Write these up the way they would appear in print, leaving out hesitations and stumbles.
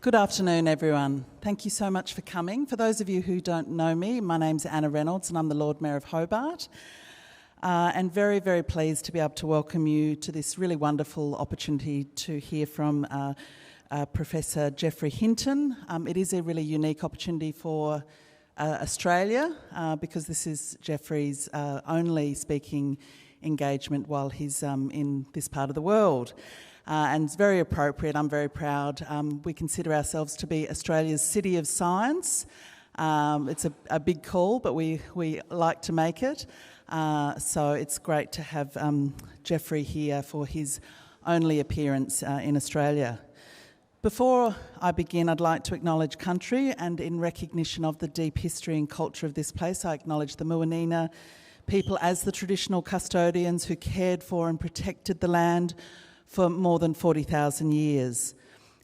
Good afternoon, everyone. Thank you so much for coming. For those of you who don't know me, my name's Anna Reynolds and I'm the Lord Mayor of Hobart. And very, very pleased to be able to welcome you to this really wonderful opportunity to hear from Professor Geoffrey Hinton. It is a really unique opportunity for Australia because this is Geoffrey's only speaking engagement while he's in this part of the world. And it's very appropriate. I'm very proud. We consider ourselves to be Australia's City of Science. It's a big call, but we like to make it. So it's great to have Geoffrey here for his only appearance in Australia. Before I begin, I'd like to acknowledge country, and in recognition of the deep history and culture of this place, I acknowledge the Muwinina people as the traditional custodians who cared for and protected the land for more than 40,000 years.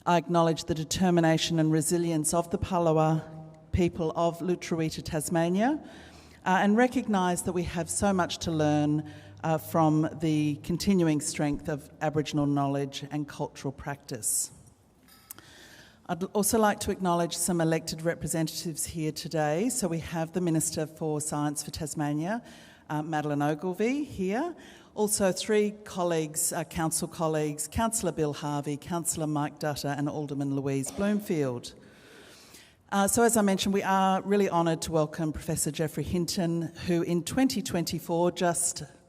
I acknowledge the determination and resilience of the Palawa people of Lutruwita, Tasmania, and recognise that we have so much to learn from the continuing strength of Aboriginal knowledge and cultural practice. I'd also like to acknowledge some elected representatives here today. So we have the Minister for Science for Tasmania, Madeleine Ogilvie, here. Also, three colleagues, council colleagues, Councillor Bill Harvey, Councillor Mike Dutter and Alderman Louise Bloomfield. So as I mentioned, we are really honoured to welcome Professor Geoffrey Hinton, who in 2024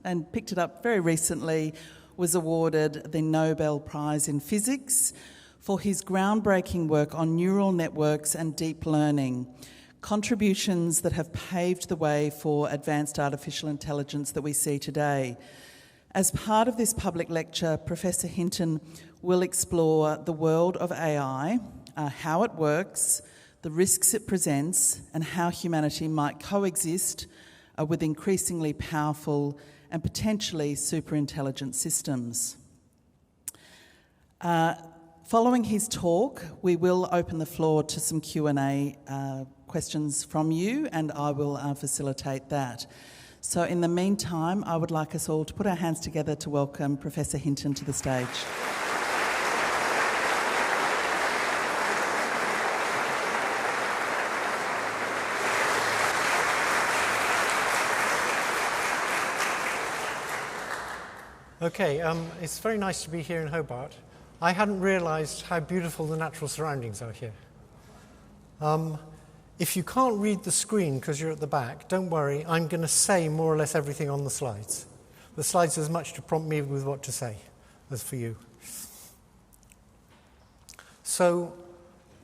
and picked it up very recently, was awarded the Nobel Prize in Physics for his groundbreaking work on neural networks and deep learning, contributions that have paved the way for advanced artificial intelligence that we see today. As part of this public lecture, Professor Hinton will explore the world of AI, how it works, the risks it presents, and how humanity might coexist with increasingly powerful and potentially super-intelligent systems. Following his talk, we will open the floor to some Q&A questions from you, and I will facilitate that. So in the meantime, I would like us all to put our hands together to welcome Professor Hinton to the stage. Okay, it's very nice to be here in Hobart. I hadn't realised how beautiful the natural surroundings are here. If you can't read the screen because you're at the back, don't worry, I'm going to say more or less everything on the slides. The slides are as much to prompt me with what to say as for you. So,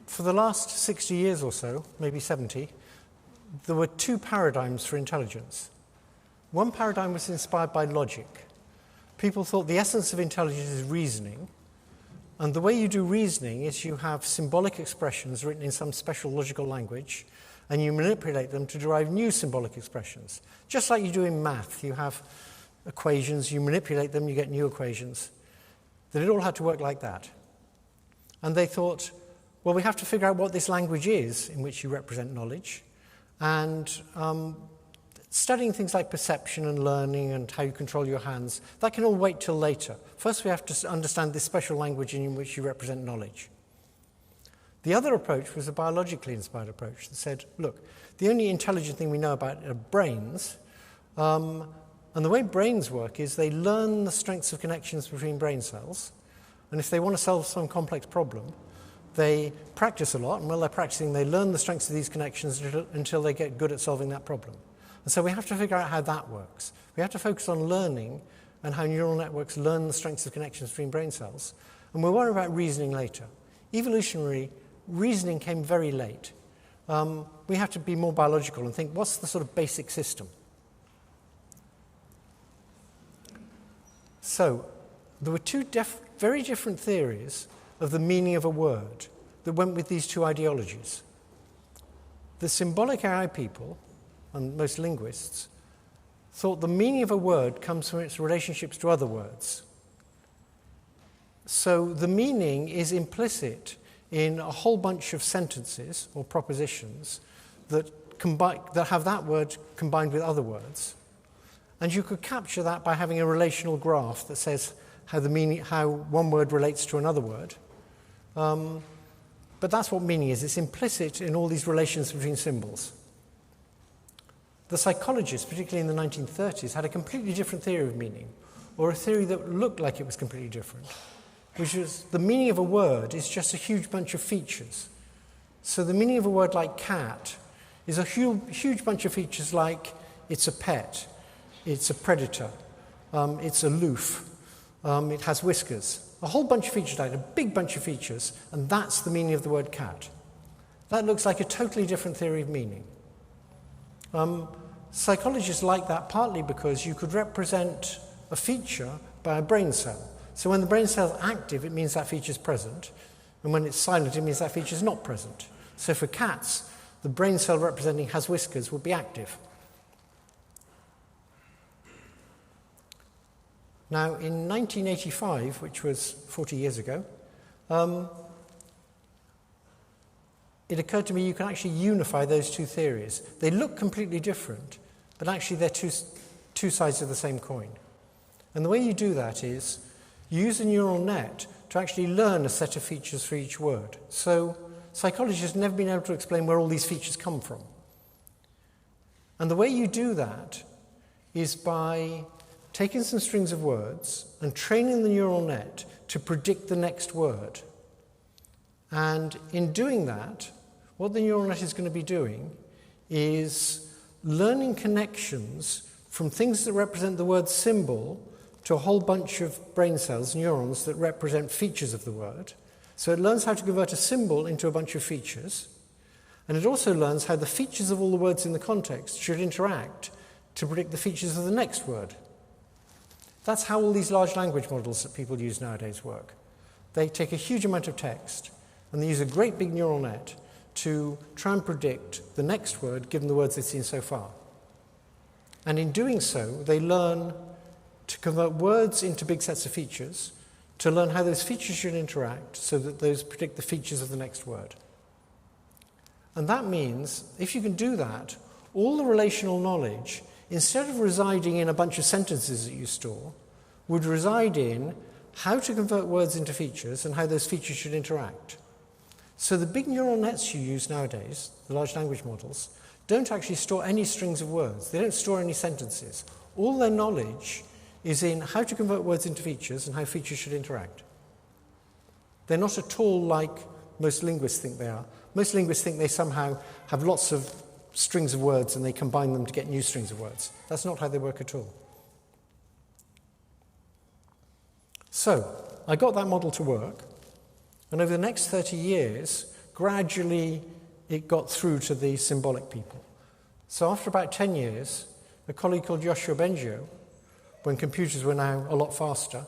for the last 60 years or so, maybe 70, there were two paradigms for intelligence. One paradigm was inspired by logic. People thought the essence of intelligence is reasoning, and the way you do reasoning is you have symbolic expressions written in some special logical language, and you manipulate them to derive new symbolic expressions. Just like you do in math, you have equations, you manipulate them, you get new equations. That it all had to work like that. And they thought, well, we have to figure out what this language is in which you represent knowledge, and studying things like perception and learning and how you control your hands, that can all wait till later. First, we have to understand this special language in which you represent knowledge. The other approach was a biologically inspired approach that said, look, the only intelligent thing we know about are brains, and the way brains work is they learn the strengths of connections between brain cells, and if they want to solve some complex problem, they practice a lot, and while they're practicing, they learn the strengths of these connections until they get good at solving that problem. And so we have to figure out how that works. We have to focus on learning and how neural networks learn the strengths of connections between brain cells. And we'll worry about reasoning later. Evolutionary, reasoning came very late. We have to be more biological and think, what's the sort of basic system? So there were two very different theories of the meaning of a word that went with these two ideologies. The symbolic AI people, and most linguists, thought the meaning of a word comes from its relationships to other words. So the meaning is implicit in a whole bunch of sentences or propositions that have that word combined with other words. And you could capture that by having a relational graph that says how one word relates to another word. But that's what meaning is. It's implicit in all these relations between symbols. The psychologists, particularly in the 1930s, had a completely different theory of meaning, or a theory that looked like it was completely different, which was the meaning of a word is just a huge bunch of features. So the meaning of a word like cat is a huge bunch of features like it's a pet, it's a predator, it's aloof, it has whiskers. A whole bunch of features like a big bunch of features, and that's the meaning of the word cat. That looks like a totally different theory of meaning. Psychologists like that partly because you could represent a feature by a brain cell. So when the brain cell is active, it means that feature is present, and when it's silent, it means that feature is not present. So for cats, the brain cell representing has whiskers would be active. Now, in 1985, which was 40 years ago, it occurred to me you can actually unify those two theories. They look completely different, but actually they're two sides of the same coin. And the way you do that is you use a neural net to actually learn a set of features for each word. So psychologists have never been able to explain where all these features come from. And the way you do that is by taking some strings of words and training the neural net to predict the next word. And in doing that, what the neural net is going to be doing is learning connections from things that represent the word symbol to a whole bunch of brain cells, neurons, that represent features of the word. So it learns how to convert a symbol into a bunch of features. And it also learns how the features of all the words in the context should interact to predict the features of the next word. That's how all these large language models that people use nowadays work. They take a huge amount of text and they use a great big neural net to try and predict the next word given the words they've seen so far. And in doing so, they learn to convert words into big sets of features, to learn how those features should interact so that those predict the features of the next word. And that means, if you can do that, all the relational knowledge, instead of residing in a bunch of sentences that you store, would reside in how to convert words into features and how those features should interact. So the big neural nets you use nowadays, the large language models, don't actually store any strings of words. They don't store any sentences. All their knowledge is in how to convert words into features and how features should interact. They're not at all like most linguists think they are. Most linguists think they somehow have lots of strings of words and they combine them to get new strings of words. That's not how they work at all. So, I got that model to work, and over the next 30 years, gradually it got through to the symbolic people. So after about 10 years, a colleague called Yoshua Bengio, when computers were now a lot faster,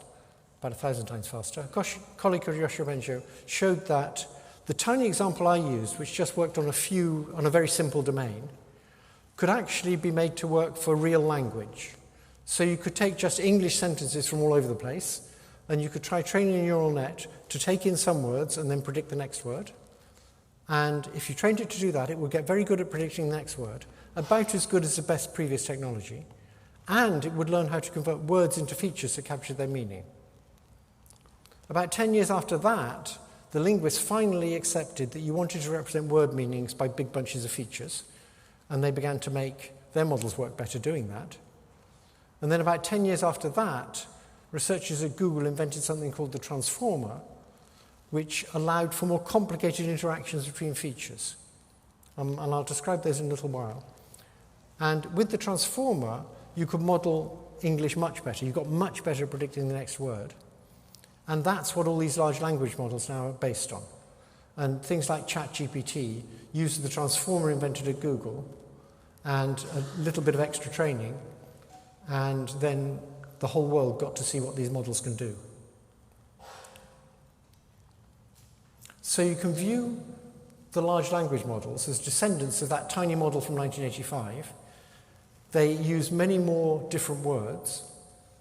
about 1,000 times faster, a colleague called Geoffrey Hinton showed that the tiny example I used, which just worked on a very simple domain, could actually be made to work for real language. So you could take just English sentences from all over the place, and you could try training a neural net to take in some words and then predict the next word. And if you trained it to do that, it would get very good at predicting the next word, about as good as the best previous technology, and it would learn how to convert words into features that capture their meaning. About 10 years after that, the linguists finally accepted that you wanted to represent word meanings by big bunches of features, and they began to make their models work better doing that. And then about 10 years after that, researchers at Google invented something called the transformer, which allowed for more complicated interactions between features. And I'll describe those in a little while. And with the transformer, you could model English much better. You got much better at predicting the next word. And that's what all these large language models now are based on. And things like ChatGPT use the transformer invented at Google and a little bit of extra training, and then the whole world got to see what these models can do. So you can view the large language models as descendants of that tiny model from 1985. They use many more different words.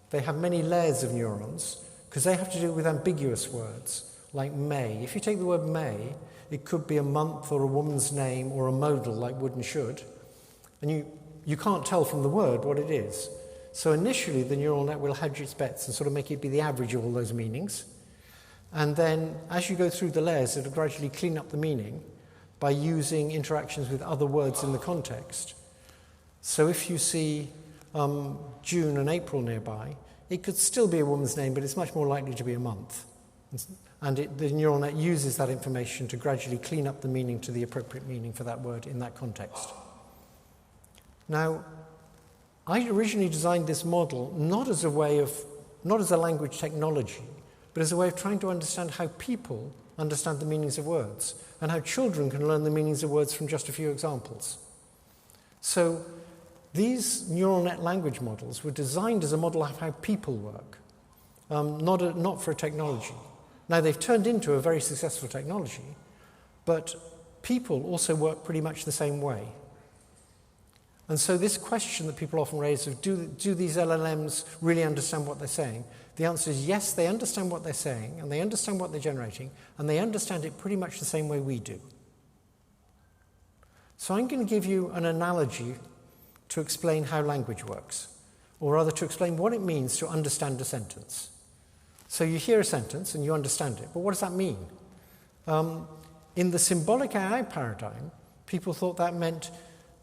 They have many layers of neurons, because they have to do with ambiguous words, like may. If you take the word may, it could be a month or a woman's name or a modal like would and should, and you can't tell from the word what it is. So initially, the neural net will hedge its bets and sort of make it be the average of all those meanings. And then as you go through the layers, it'll gradually clean up the meaning by using interactions with other words in the context. So if you see June and April nearby, it could still be a woman's name, but it's much more likely to be a month. And the neural net uses that information to gradually clean up the meaning to the appropriate meaning for that word in that context. Now, I originally designed this model not as a language technology, but as a way of trying to understand how people understand the meanings of words and how children can learn the meanings of words from just a few examples. So these neural net language models were designed as a model of how people work, not for a technology. Now, they've turned into a very successful technology, but people also work pretty much the same way. And so this question that people often raise of do these LLMs really understand what they're saying? The answer is yes, they understand what they're saying, and they understand what they're generating, and they understand it pretty much the same way we do. So I'm going to give you an analogy to explain how language works, or rather to explain what it means to understand a sentence. So you hear a sentence and you understand it, but what does that mean? In the symbolic AI paradigm, people thought that meant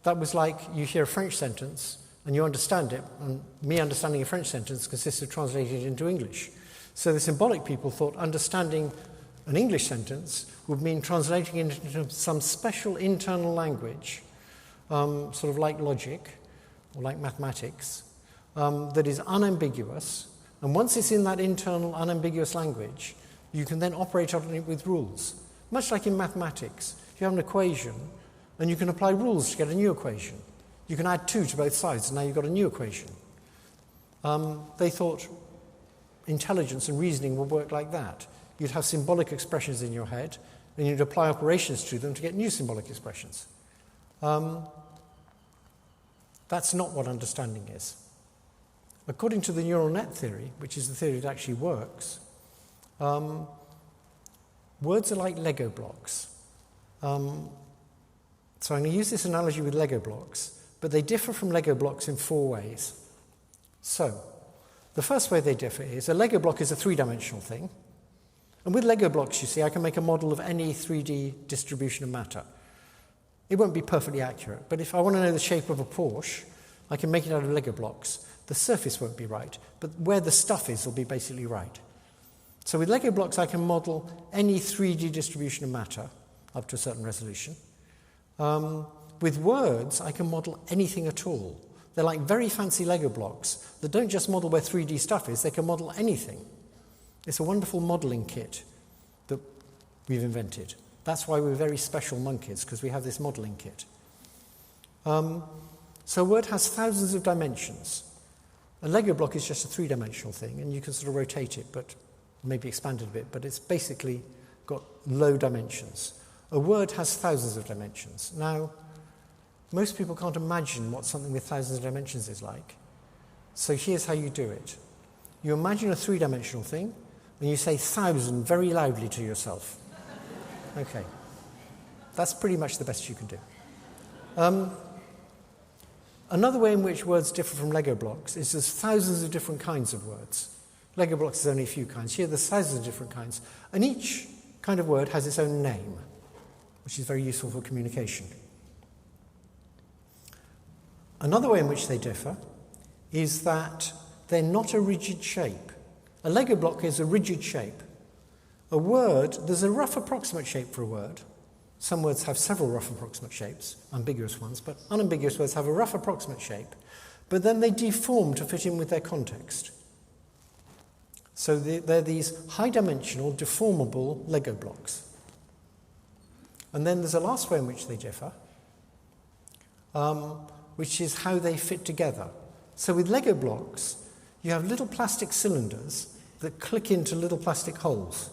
that was like you hear a French sentence and you understand it, and me understanding a French sentence consists of translating it into English. So the symbolic people thought understanding an English sentence would mean translating it into some special internal language, sort of like logic or like mathematics, that is unambiguous. And once it's in that internal unambiguous language, you can then operate on it with rules. Much like in mathematics, you have an equation and you can apply rules to get a new equation. You can add 2 to both sides, and now you've got a new equation. They thought intelligence and reasoning would work like that. You'd have symbolic expressions in your head, and you'd apply operations to them to get new symbolic expressions. That's not what understanding is. According to the neural net theory, which is the theory that actually works, words are like Lego blocks. So I'm going to use this analogy with Lego blocks, but they differ from Lego blocks in 4 ways. So, the first way they differ is a Lego block is a 3-dimensional thing. And with Lego blocks, you see, I can make a model of any 3D distribution of matter. It won't be perfectly accurate, but if I want to know the shape of a Porsche, I can make it out of Lego blocks. The surface won't be right, but where the stuff is will be basically right. So with Lego blocks, I can model any 3D distribution of matter up to a certain resolution. With words, I can model anything at all. They're like very fancy Lego blocks that don't just model where 3D stuff is, they can model anything. It's a wonderful modeling kit that we've invented. That's why we're very special monkeys, because we have this modeling kit. So a word has thousands of dimensions. A Lego block is just a 3-dimensional thing, and you can sort of rotate it, but maybe expand it a bit, but it's basically got low dimensions. A word has thousands of dimensions. Now, most people can't imagine what something with thousands of dimensions is like. So here's how you do it. You imagine a 3-dimensional thing, and you say 1,000 very loudly to yourself. Okay. That's pretty much the best you can do. Another way in which words differ from Lego blocks is there's thousands of different kinds of words. Lego blocks is only a few kinds. Here there's thousands of different kinds. And each kind of word has its own name, which is very useful for communication. Another way in which they differ is that they're not a rigid shape. A Lego block is a rigid shape. A word, there's a rough approximate shape for a word. Some words have several rough approximate shapes, ambiguous ones, but unambiguous words have a rough approximate shape, but then they deform to fit in with their context. So they're these high-dimensional, deformable Lego blocks. And then there's a last way in which they differ, which is how they fit together. So with Lego blocks, you have little plastic cylinders that click into little plastic holes.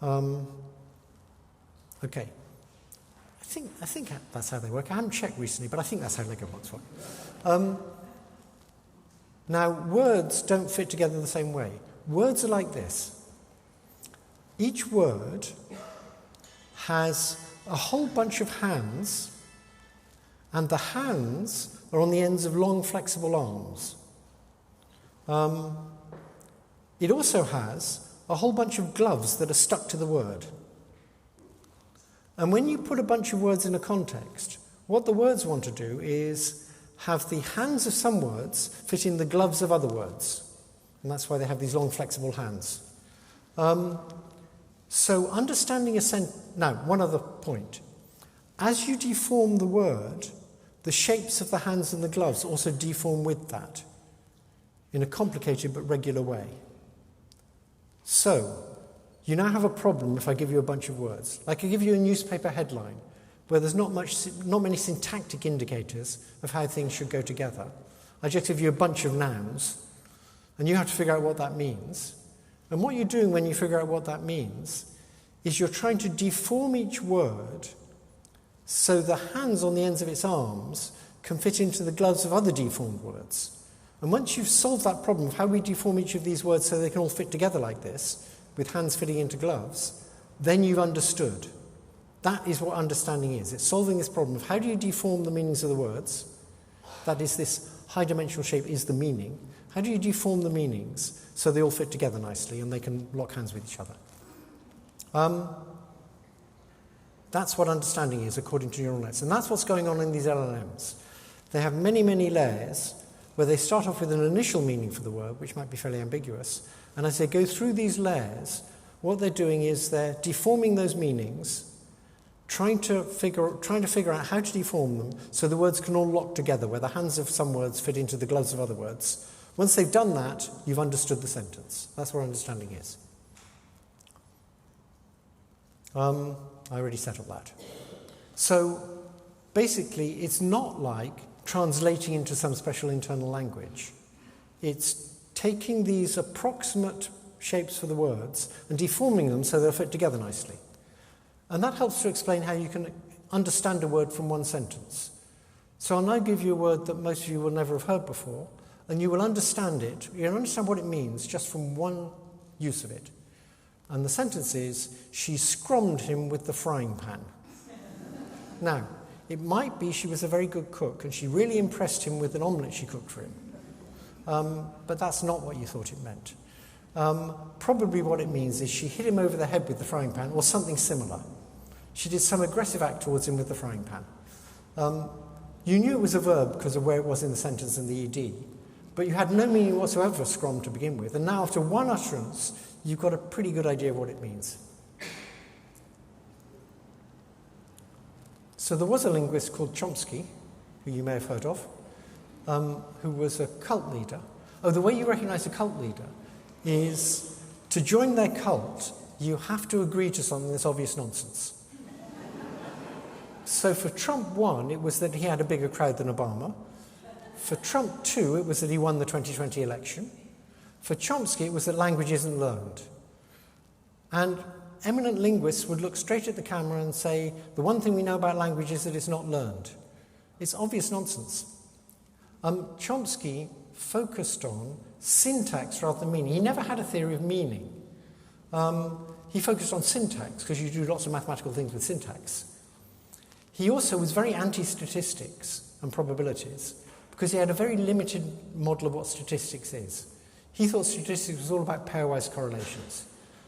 Okay. I think that's how they work. I haven't checked recently, but I think that's how Lego blocks work. Now, words don't fit together the same way. Words are like this. Each word has a whole bunch of hands, and the hands are on the ends of long, flexible arms. It also has a whole bunch of gloves that are stuck to the word. And when you put a bunch of words in a context, what the words want to do is have the hands of some words fit in the gloves of other words. And that's why they have these long, flexible hands. So understanding a sentence... Now, one other point. As you deform the word, the shapes of the hands and the gloves also deform with that in a complicated but regular way. So, you now have a problem if I give you a bunch of words. Like I give you a newspaper headline where there's not many syntactic indicators of how things should go together. I just give you a bunch of nouns, and you have to figure out what that means. And what you're doing when you figure out what that means is you're trying to deform each word so the hands on the ends of its arms can fit into the gloves of other deformed words. And once you've solved that problem of how we deform each of these words so they can all fit together like this, with hands fitting into gloves, then you've understood. That is what understanding is. It's solving this problem of how do you deform the meanings of the words? That is, this high-dimensional shape is the meaning. How do you deform the meanings so they all fit together nicely and they can lock hands with each other? That's what understanding is, according to neural nets. And that's what's going on in these LLMs. They have many, many layers where they start off with an initial meaning for the word, which might be fairly ambiguous. And as they go through these layers, what they're doing is they're deforming those meanings, trying to figure out how to deform them so the words can all lock together, where the hands of some words fit into the gloves of other words. Once they've done that, you've understood the sentence. That's what understanding is. I already settled that. So basically, it's not like translating into some special internal language. It's taking these approximate shapes for the words and deforming them so they'll fit together nicely. And that helps to explain how you can understand a word from one sentence. So I'll now give you a word that most of you will never have heard before, and you will understand it. You'll understand what it means just from one use of it. And the sentence is, she scrommed him with the frying pan. Now, it might be she was a very good cook and she really impressed him with an omelette she cooked for him. But that's not what you thought it meant. Probably what it means is she hit him over the head with the frying pan or something similar. She did some aggressive act towards him with the frying pan. You knew it was a verb because of where it was in the sentence and the ED, but you had no meaning whatsoever of scrom to begin with. And now after one utterance, you've got a pretty good idea of what it means. So there was a linguist called Chomsky, who you may have heard of, who was a cult leader. Oh, the way you recognize a cult leader is to join their cult, you have to agree to something that's obvious nonsense. So for Trump 1, it was that he had a bigger crowd than Obama. For Trump 2, it was that he won the 2020 election. For Chomsky, it was that language isn't learned. And eminent linguists would look straight at the camera and say, the one thing we know about language is that it's not learned. It's obvious nonsense. Chomsky focused on syntax rather than meaning. He never had a theory of meaning. He focused on syntax because you do lots of mathematical things with syntax. He also was very anti-statistics and probabilities because he had a very limited model of what statistics is. He thought statistics was all about pairwise correlations.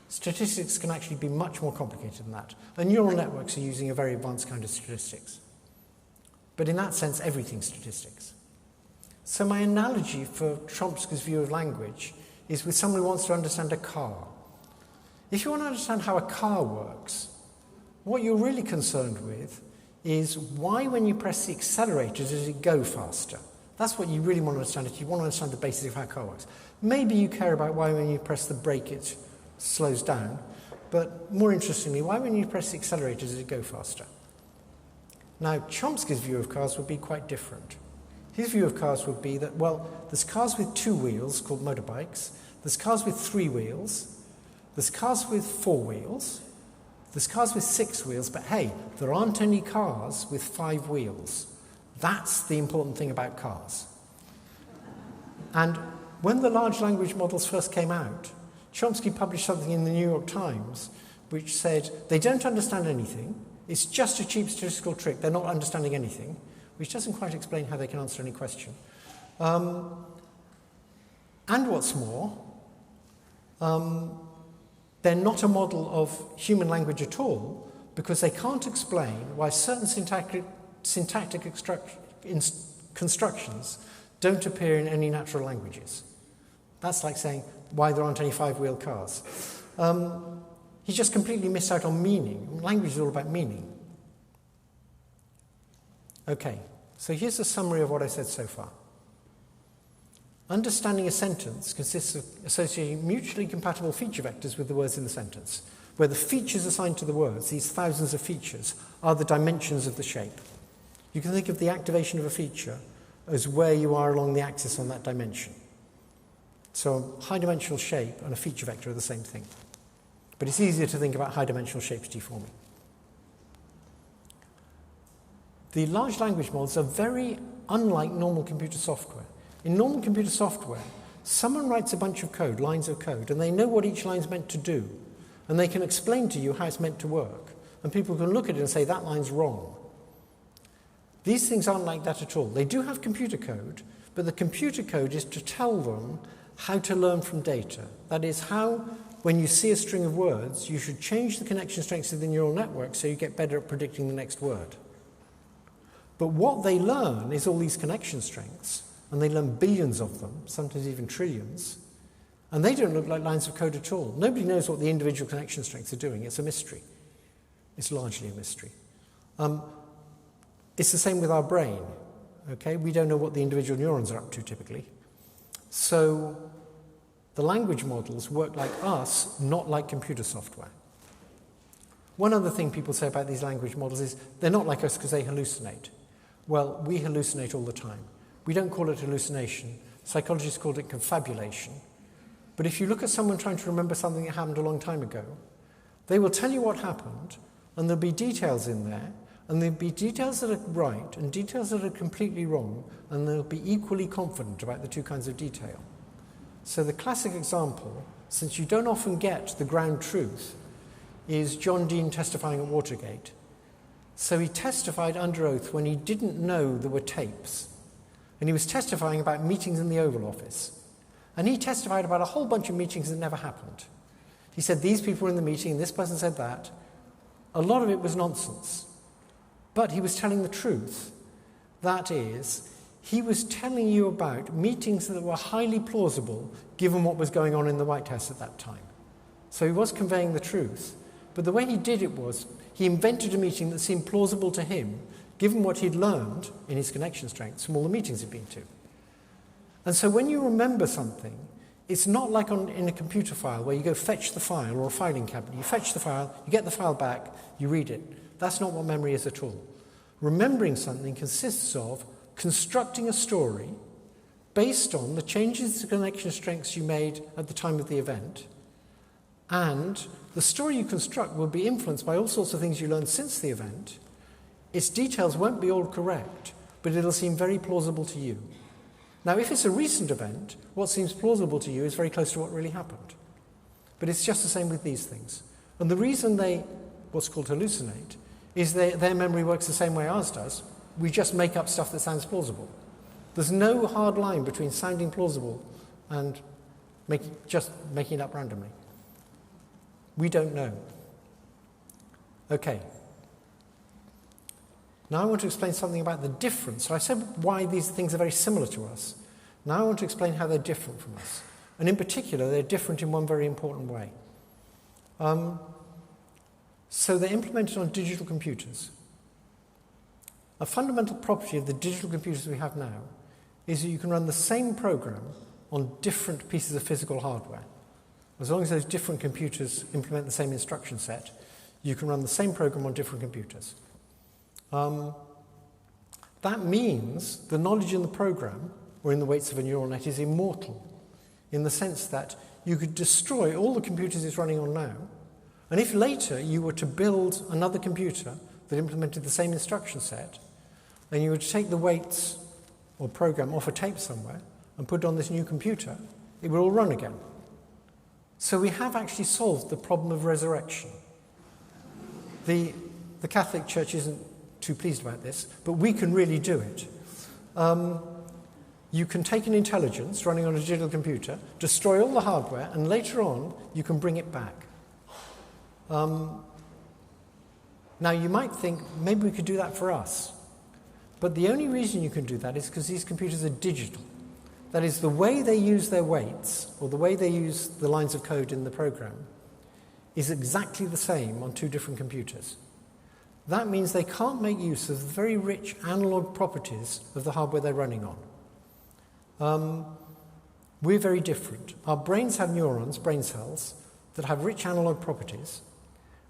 Statistics can actually be much more complicated than that. And neural networks are using a very advanced kind of statistics. But in that sense, everything's statistics. So my analogy for Chomsky's view of language is with someone who wants to understand a car. If you want to understand how a car works, what you're really concerned with is why when you press the accelerator does it go faster? That's what you really want to understand if you want to understand the basis of how a car works. Maybe you care about why when you press the brake it slows down, but more interestingly, why when you press the accelerator does it go faster? Now, Chomsky's view of cars would be quite different. His view of cars would be that, well, there's cars with 2 wheels called motorbikes, there's cars with 3 wheels, there's cars with 4 wheels, there's cars with 6 wheels, but hey, there aren't any cars with 5 wheels. That's the important thing about cars. And when the large language models first came out, Chomsky published something in the New York Times which said they don't understand anything, it's just a cheap statistical trick, they're not understanding anything, which doesn't quite explain how they can answer any question. And what's more, they're not a model of human language at all because they can't explain why certain syntactic constructions don't appear in any natural languages. That's like saying why there aren't any five-wheel cars. He just completely missed out on meaning. Language is all about meaning. Okay, so here's a summary of what I said so far. Understanding a sentence consists of associating mutually compatible feature vectors with the words in the sentence, where the features assigned to the words, these thousands of features, are the dimensions of the shape. You can think of the activation of a feature as where you are along the axis on that dimension. So a high-dimensional shape and a feature vector are the same thing. But it's easier to think about high-dimensional shapes deforming. The large language models are very unlike normal computer software. In normal computer software, someone writes a bunch of code, lines of code, and they know what each line's meant to do. And they can explain to you how it's meant to work. And people can look at it and say, that line's wrong. These things aren't like that at all. They do have computer code, but the computer code is to tell them how to learn from data. That is, how, when you see a string of words, you should change the connection strengths of the neural network so you get better at predicting the next word. But what they learn is all these connection strengths, and they learn billions of them, sometimes even trillions, and they don't look like lines of code at all. Nobody knows what the individual connection strengths are doing. It's a mystery. It's largely a mystery. It's the same with our brain. Okay? We don't know what the individual neurons are up to typically. So the language models work like us, not like computer software. One other thing people say about these language models is they're not like us because they hallucinate. Well, we hallucinate all the time. We don't call it hallucination. Psychologists call it confabulation. But if you look at someone trying to remember something that happened a long time ago, they will tell you what happened, and there'll be details in there, and there'll be details that are right and details that are completely wrong, and they'll be equally confident about the two kinds of detail. So the classic example, since you don't often get the ground truth, is John Dean testifying at Watergate. So he testified under oath when he didn't know there were tapes. And he was testifying about meetings in the Oval Office. And he testified about a whole bunch of meetings that never happened. He said these people were in the meeting, this person said that. A lot of it was nonsense. But he was telling the truth. That is, he was telling you about meetings that were highly plausible given what was going on in the White House at that time. So he was conveying the truth. But the way he did it was, he invented a meeting that seemed plausible to him, given what he'd learned in his connection strengths from all the meetings he'd been to. And so when you remember something, it's not like in a computer file where you go fetch the file or a filing cabinet. You fetch the file, you get the file back, you read it. That's not what memory is at all. Remembering something consists of constructing a story based on the changes to connection strengths you made at the time of the event, and the story you construct will be influenced by all sorts of things you learned since the event. Its details won't be all correct, but it'll seem very plausible to you. Now, if it's a recent event, what seems plausible to you is very close to what really happened. But it's just the same with these things. And the reason they, what's called hallucinate, is their memory works the same way ours does. We just make up stuff that sounds plausible. There's no hard line between sounding plausible and just making it up randomly. We don't know. Okay. Now I want to explain something about the difference. So I said why these things are very similar to us. Now I want to explain how they're different from us. And in particular, they're different in one very important way. So they're implemented on digital computers. A fundamental property of the digital computers we have now is that you can run the same program on different pieces of physical hardware. As long as those different computers implement the same instruction set, you can run the same program on different computers. That means the knowledge in the program, or in the weights of a neural net, is immortal, in the sense that you could destroy all the computers it's running on now, and if later you were to build another computer that implemented the same instruction set, then you would take the weights or program off a tape somewhere and put it on this new computer, it would all run again. So we have actually solved the problem of resurrection. The Catholic Church isn't too pleased about this, but we can really do it. You can take an intelligence running on a digital computer, destroy all the hardware, and later on you can bring it back. Now, you might think maybe we could do that for us. But the only reason you can do that is because these computers are digital. That is, the way they use their weights, or the way they use the lines of code in the program, is exactly the same on two different computers. That means they can't make use of the very rich analog properties of the hardware they're running on. We're very different. Our brains have neurons, brain cells, that have rich analog properties.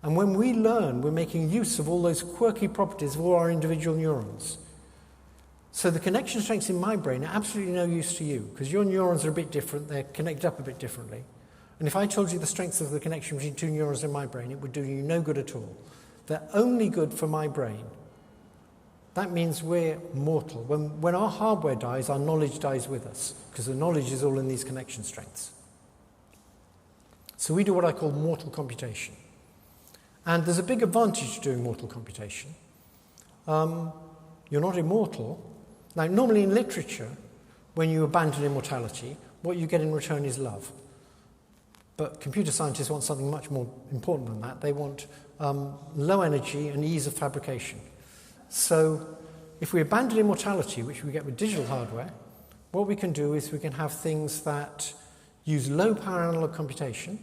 And when we learn, we're making use of all those quirky properties of all our individual neurons. So the connection strengths in my brain are absolutely no use to you, because your neurons are a bit different, they're connected up a bit differently. And if I told you the strength of the connection between two neurons in my brain, it would do you no good at all. They're only good for my brain. That means we're mortal. When our hardware dies, our knowledge dies with us, because the knowledge is all in these connection strengths. So we do what I call mortal computation. And there's a big advantage to doing mortal computation. You're not immortal. Now, normally in literature, when you abandon immortality, what you get in return is love. But computer scientists want something much more important than that. They want low energy and ease of fabrication. So if we abandon immortality, which we get with digital hardware, what we can do is we can have things that use low power analog computation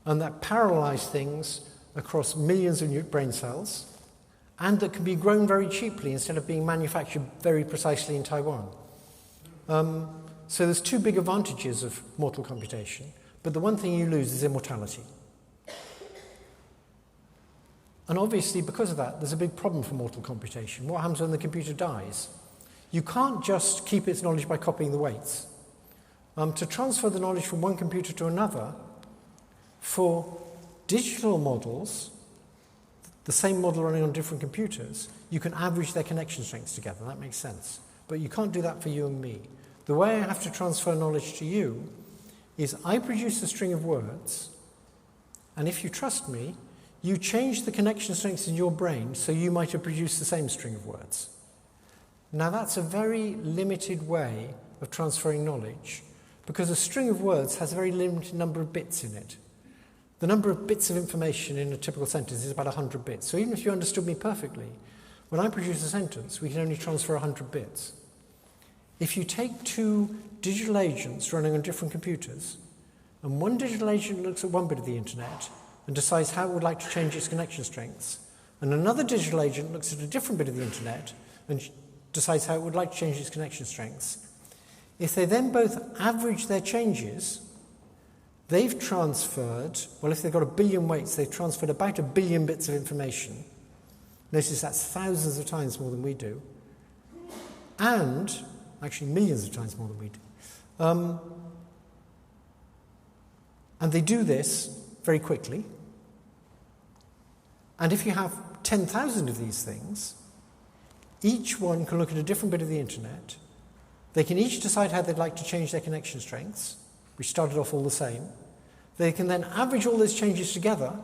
and that parallelize things across millions of brain cells, and that can be grown very cheaply instead of being manufactured very precisely in Taiwan. So there's two big advantages of mortal computation, but the one thing you lose is immortality. And obviously, because of that, there's a big problem for mortal computation. What happens when the computer dies? You can't just keep its knowledge by copying the weights. To transfer the knowledge from one computer to another, for digital models, the same model running on different computers, you can average their connection strengths together. That makes sense. But you can't do that for you and me. The way I have to transfer knowledge to you is I produce a string of words, and if you trust me, you change the connection strengths in your brain so you might have produced the same string of words. Now, that's a very limited way of transferring knowledge, because a string of words has a very limited number of bits in it. The number of bits of information in a typical sentence is about 100 bits. So even if you understood me perfectly, when I produce a sentence, we can only transfer 100 bits. If you take two digital agents running on different computers, and one digital agent looks at one bit of the internet and decides how it would like to change its connection strengths, and another digital agent looks at a different bit of the internet and decides how it would like to change its connection strengths, if they then both average their changes, they've transferred, well, if they've got 1 billion weights, they've transferred about 1 billion bits of information. Notice that's thousands of times more than we do. And, actually millions of times more than we do. And they do this very quickly. And if you have 10,000 of these things, each one can look at a different bit of the internet. They can each decide how they'd like to change their connection strengths, which started off all the same. They can then average all those changes together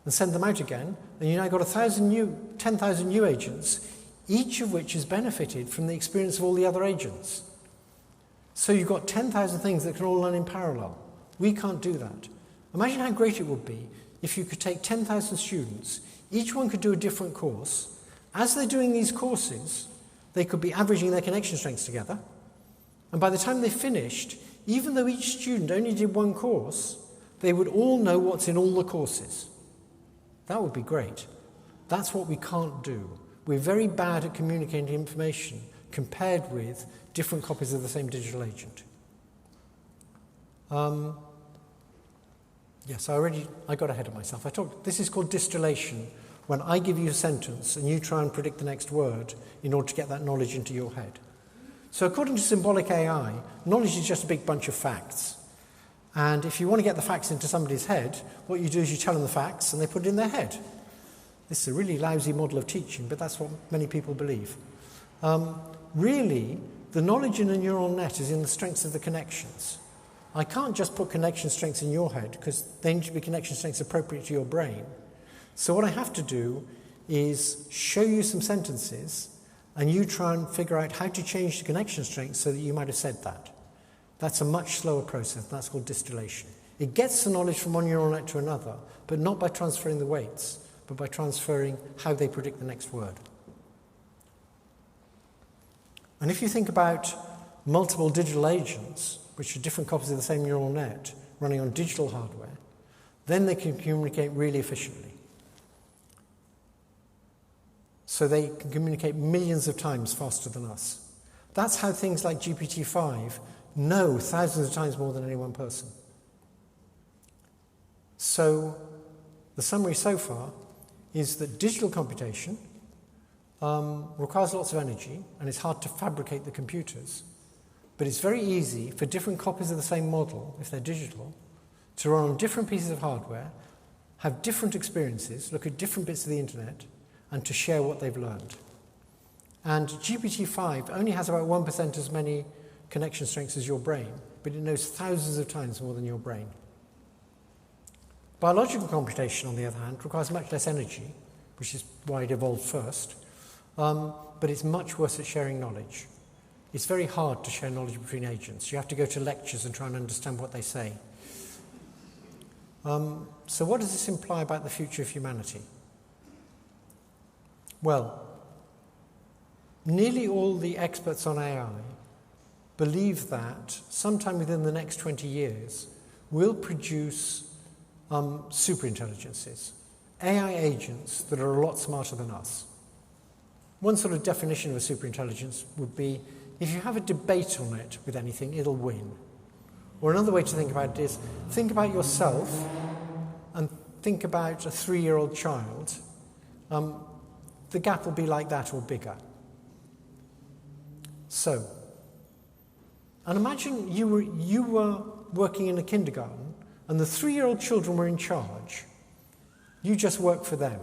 and send them out again, and you've now got 10,000 new agents, each of which has benefited from the experience of all the other agents. So you've got 10,000 things that can all learn in parallel. We can't do that. Imagine how great it would be if you could take 10,000 students, each one could do a different course. As they're doing these courses, they could be averaging their connection strengths together, and by the time they finished, even though each student only did one course, they would all know what's in all the courses. That would be great. That's what we can't do. We're very bad at communicating information compared with different copies of the same digital agent. Yes, I got ahead of myself. This is called distillation, when I give you a sentence and you try and predict the next word in order to get that knowledge into your head. So according to symbolic AI, knowledge is just a big bunch of facts. And if you want to get the facts into somebody's head, what you do is you tell them the facts and they put it in their head. This is a really lousy model of teaching, but that's what many people believe. Really, the knowledge in a neural net is in the strengths of the connections. I can't just put connection strengths in your head, because they need to be connection strengths appropriate to your brain. So what I have to do is show you some sentences, and you try and figure out how to change the connection strength so that you might have said that. That's a much slower process. That's called distillation. It gets the knowledge from one neural net to another, but not by transferring the weights, but by transferring how they predict the next word. And if you think about multiple digital agents, which are different copies of the same neural net, running on digital hardware, then they can communicate really efficiently. So they can communicate millions of times faster than us. That's how things like GPT-5 know thousands of times more than any one person. So the summary so far is that digital computation requires lots of energy, and it's hard to fabricate the computers. But it's very easy for different copies of the same model, if they're digital, to run on different pieces of hardware, have different experiences, look at different bits of the internet, and to share what they've learned. And GPT-5 only has about 1% as many connection strengths as your brain, but it knows thousands of times more than your brain. Biological computation, on the other hand, requires much less energy, which is why it evolved first, but it's much worse at sharing knowledge. It's very hard to share knowledge between agents. You have to go to lectures and try and understand what they say. So what does this imply about the future of humanity? Well, nearly all the experts on AI believe that sometime within the next 20 years, we'll produce superintelligences, AI agents that are a lot smarter than us. One sort of definition of a superintelligence would be, if you have a debate on it with anything, it'll win. Or another way to think about it is, think about yourself and think about a 3-year-old child. The gap will be like that or bigger. So, and imagine you were working in a kindergarten and the 3-year-old children were in charge. You just work for them.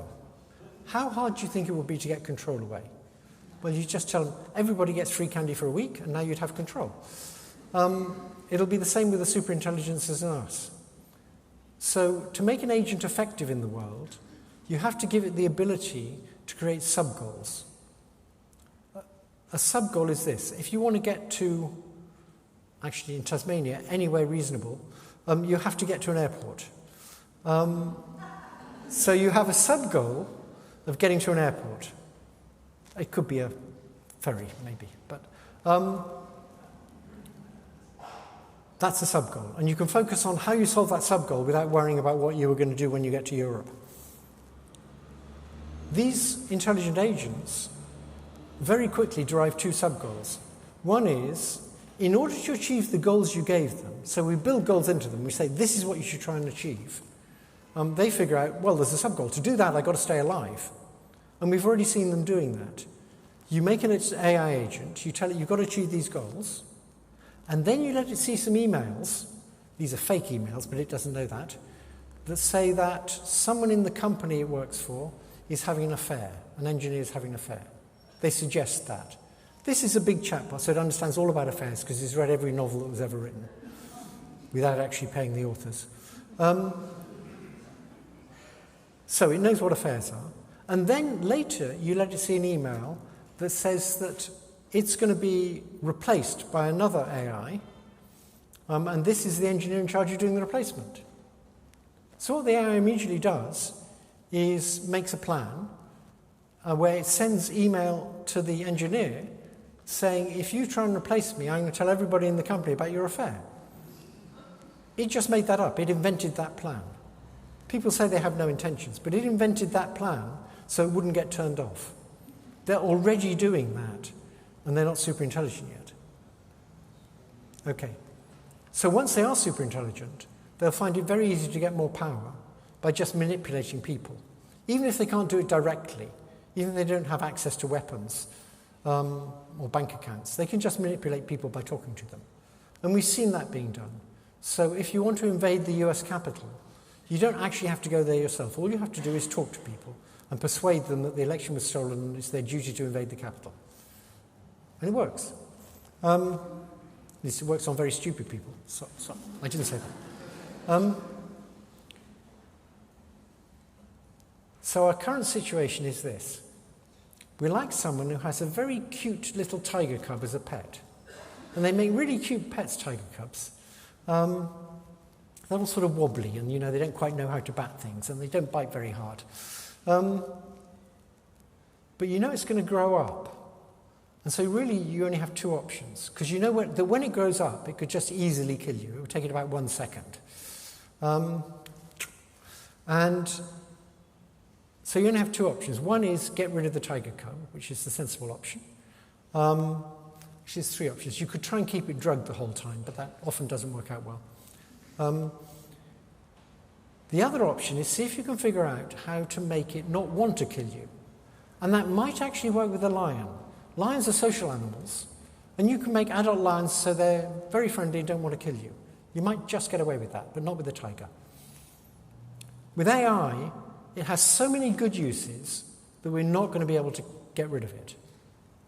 How hard do you think it would be to get control away? Well, you just tell them, everybody gets free candy for a week, and now you'd have control. It'll be the same with the superintelligences in us. So to make an agent effective in the world, you have to give it the ability to create sub-goals. A sub-goal is this. If you want to get to, actually in Tasmania, anywhere reasonable, you have to get to an airport. So you have a sub-goal of getting to an airport. It could be a ferry, maybe, but that's a sub-goal. And you can focus on how you solve that sub-goal without worrying about what you were going to do when you get to Europe. These intelligent agents very quickly derive 2 sub-goals. One is, in order to achieve the goals you gave them, so we build goals into them, we say, this is what you should try and achieve. They figure out, well, there's a sub-goal. To do that, I've got to stay alive. And we've already seen them doing that. You make an AI agent, you tell it you've got to achieve these goals, and then you let it see some emails, these are fake emails, but it doesn't know that say that someone in the company it works for is having an affair, an engineer is having an affair. They suggest that. This is a big chatbot, so it understands all about affairs because it's read every novel that was ever written without actually paying the authors. So it knows what affairs are. And then later, you let it see an email that says that it's going to be replaced by another AI, and this is the engineer in charge of doing the replacement. So what the AI immediately does is makes a plan where it sends email to the engineer saying, if you try and replace me, I'm going to tell everybody in the company about your affair. It just made that up. It invented that plan. People say they have no intentions, but it invented that plan so it wouldn't get turned off. They're already doing that, and they're not super intelligent yet. Okay. So once they are super intelligent, they'll find it very easy to get more power by just manipulating people. Even if they can't do it directly, even if they don't have access to weapons or bank accounts, they can just manipulate people by talking to them. And we've seen that being done. So if you want to invade the US Capitol, you don't actually have to go there yourself. All you have to do is talk to people and persuade them that the election was stolen and it's their duty to invade the Capitol. And it works. At least it works on very stupid people. So I didn't say that. So our current situation is this. We're like someone who has a very cute little tiger cub as a pet. And they make really cute pets, tiger cubs. They're They're all sort of wobbly, and they don't quite know how to bat things, and they don't bite very hard. But it's going to grow up. And so really you only have two options, because you know that when it grows up, it could just easily kill you. It would take it about 1 second. And so you only have two options. One is get rid of the tiger cub, which is the sensible option. Which is three options. You could try and keep it drugged the whole time, but that often doesn't work out well. The other option is see if you can figure out how to make it not want to kill you. And that might actually work with a lion. Lions are social animals, and you can make adult lions so they're very friendly and don't want to kill you. You might just get away with that, but not with the tiger. With AI, it has so many good uses that we're not going to be able to get rid of it.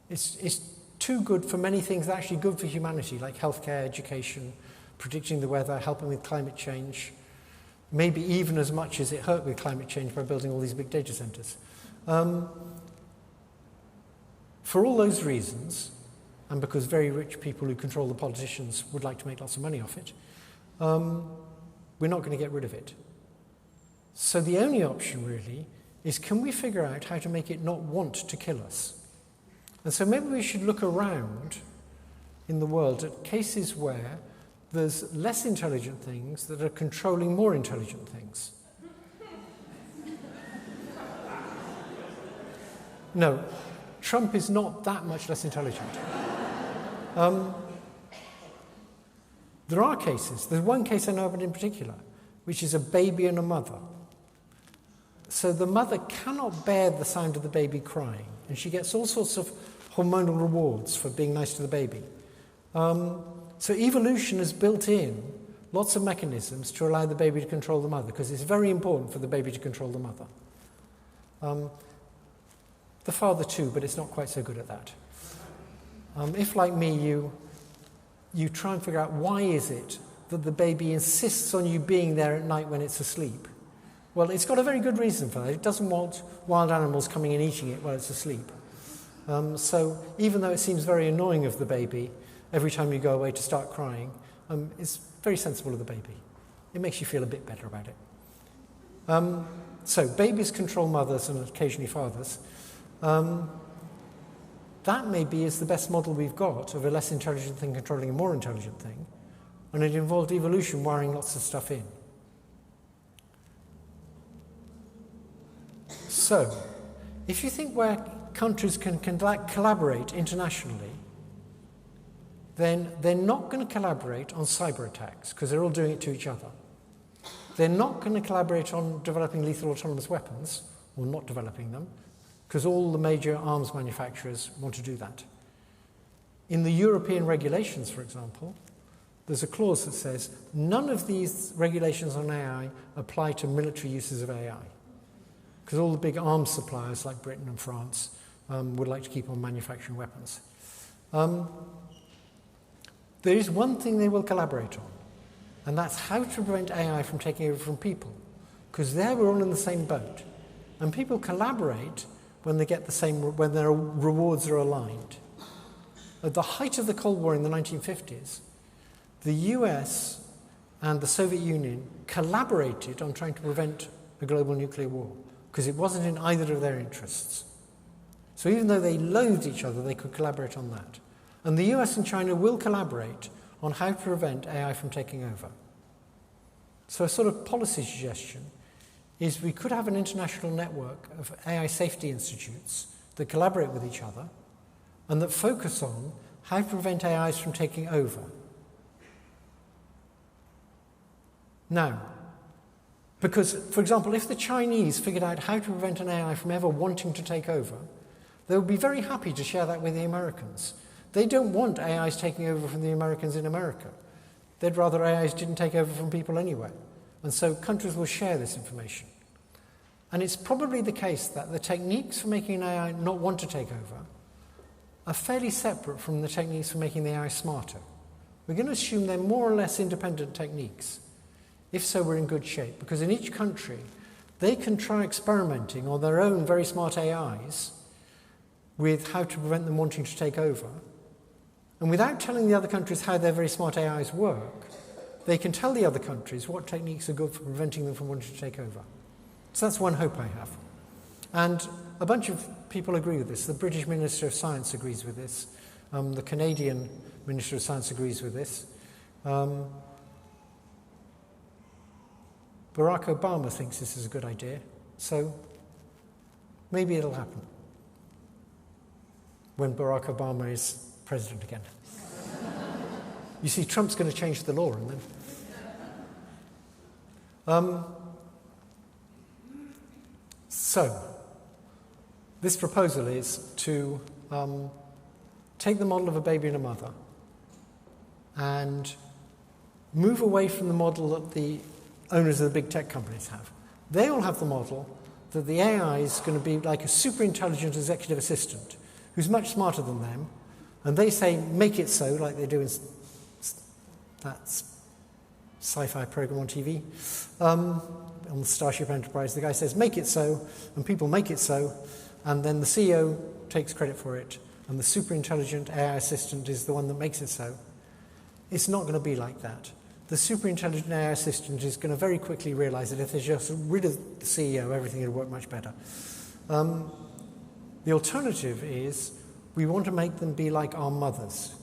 It's too good for many things that are actually good for humanity, like healthcare, education, predicting the weather, helping with climate change, maybe even as much as it hurt with climate change by building all these big data centers. For all those reasons, and because very rich people who control the politicians would like to make lots of money off it, we're not going to get rid of it. So the only option really is, can we figure out how to make it not want to kill us? And so maybe we should look around in the world at cases where there's less intelligent things that are controlling more intelligent things. No, Trump is not that much less intelligent. There are cases. There's one case I know about in particular, which is a baby and a mother. So the mother cannot bear the sound of the baby crying, and she gets all sorts of hormonal rewards for being nice to the baby. So evolution has built in lots of mechanisms to allow the baby to control the mother, because it's very important for the baby to control the mother. The father too, but it's not quite so good at that. If, like me, you try and figure out why is it that the baby insists on you being there at night when it's asleep, well, it's got a very good reason for that. It doesn't want wild animals coming and eating it while it's asleep. So even though it seems very annoying of the baby every time you go away to start crying, it's very sensible of the baby. It makes you feel a bit better about it. So babies control mothers and occasionally fathers. That maybe is the best model we've got of a less intelligent thing controlling a more intelligent thing, and it involved evolution wiring lots of stuff in. So, if you think where countries can collaborate internationally, then they're not going to collaborate on cyber attacks, because they're all doing it to each other. They're not going to collaborate on developing lethal autonomous weapons, or not developing them, because all the major arms manufacturers want to do that. In the European regulations, for example, there's a clause that says none of these regulations on AI apply to military uses of AI, because all the big arms suppliers like Britain and France would like to keep on manufacturing weapons. There is one thing they will collaborate on, and that's how to prevent AI from taking over from people, because there we're all in the same boat, and people collaborate when they get the same, when their rewards are aligned. At the height of the Cold War in the 1950s, the US and the Soviet Union collaborated on trying to prevent a global nuclear war, because it wasn't in either of their interests. So even though they loathed each other, they could collaborate on that. And the US and China will collaborate on how to prevent AI from taking over. So a sort of policy suggestion is we could have an international network of AI safety institutes that collaborate with each other and that focus on how to prevent AIs from taking over. Now, because, for example, if the Chinese figured out how to prevent an AI from ever wanting to take over, they would be very happy to share that with the Americans. They don't want AIs taking over from the Americans in America. They'd rather AIs didn't take over from people anyway. And so countries will share this information. And it's probably the case that the techniques for making an AI not want to take over are fairly separate from the techniques for making the AI smarter. We're going to assume they're more or less independent techniques. If so, we're in good shape, because in each country, they can try experimenting on their own very smart AIs with how to prevent them wanting to take over. And without telling the other countries how their very smart AIs work, they can tell the other countries what techniques are good for preventing them from wanting to take over. So that's one hope I have. And a bunch of people agree with this. The British Minister of Science agrees with this. The Canadian Minister of Science agrees with this. Barack Obama thinks this is a good idea. So maybe it'll happen when Barack Obama is president again. You see, Trump's going to change the law, and then... So, this proposal is to take the model of a baby and a mother and move away from the model that the owners of the big tech companies have. They all have the model that the AI is going to be like a super intelligent executive assistant who's much smarter than them, and they say, make it so, like they do in that sci-fi program on TV, on the Starship Enterprise. The guy says, make it so, and people make it so, and then the CEO takes credit for it, and the super intelligent AI assistant is the one that makes it so. It's not going to be like that. The super intelligent AI assistant is going to very quickly realize that if they just rid of the CEO, everything will work much better. The alternative is we want to make them be like our mothers.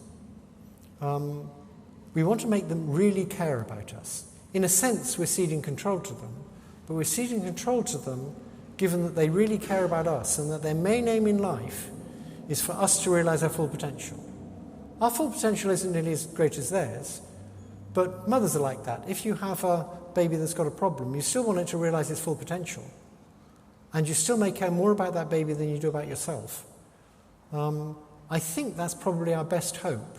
We want to make them really care about us. In a sense, we're ceding control to them, but we're ceding control to them given that they really care about us and that their main aim in life is for us to realize our full potential. Our full potential isn't nearly as great as theirs, but mothers are like that. If you have a baby that's got a problem, you still want it to realize its full potential. And you still may care more about that baby than you do about yourself. I think that's probably our best hope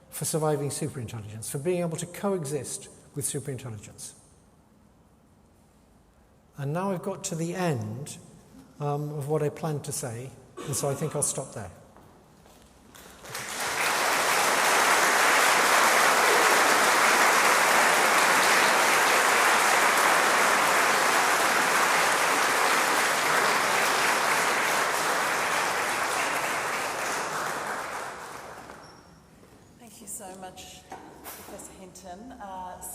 for surviving superintelligence, for being able to coexist with superintelligence. And now I've got to the end of what I planned to say, and so I think I'll stop there. Thank you so much, Professor Hinton.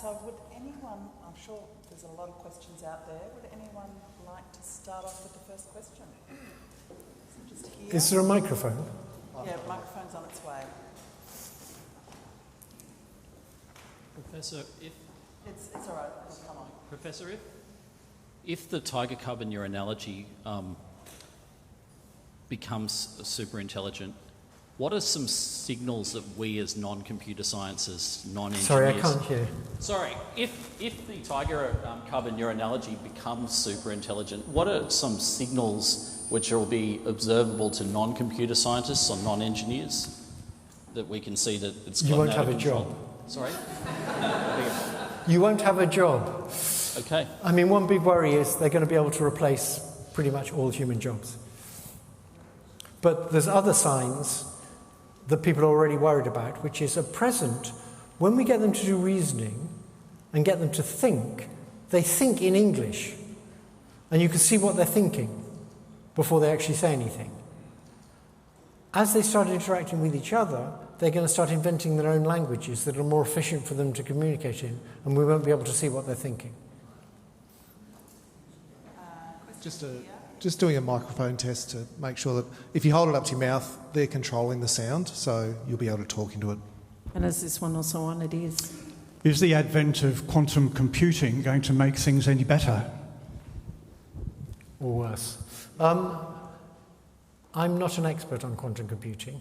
So would anyone, I'm sure there's a lot of questions out there, would anyone like to start off with the first question? So just here. Is there a microphone? Yeah, microphone's on its way. Professor, It's all right, it'll come on. Professor, if the tiger cub in your analogy becomes super intelligent, what are some signals that we as non-computer scientists, non-engineers... Sorry, I can't hear. Sorry, if the tiger cub in your analogy becomes super intelligent, what are some signals which will be observable to non-computer scientists or non-engineers that we can see that it's You won't have a job. Sorry? You won't have a job. Okay. I mean, one big worry is they're going to be able to replace pretty much all human jobs. But there's other signs that people are already worried about, which is at present, when we get them to do reasoning and get them to think, they think in English. And you can see what they're thinking before they actually say anything. As they start interacting with each other, they're going to start inventing their own languages that are more efficient for them to communicate in, and we won't be able to see what they're thinking. Just doing a microphone test to make sure that if you hold it up to your mouth, they're controlling the sound, so you'll be able to talk into it. And is this one also on? It is. Is the advent of quantum computing going to make things any better? Or worse. I'm not an expert on quantum computing.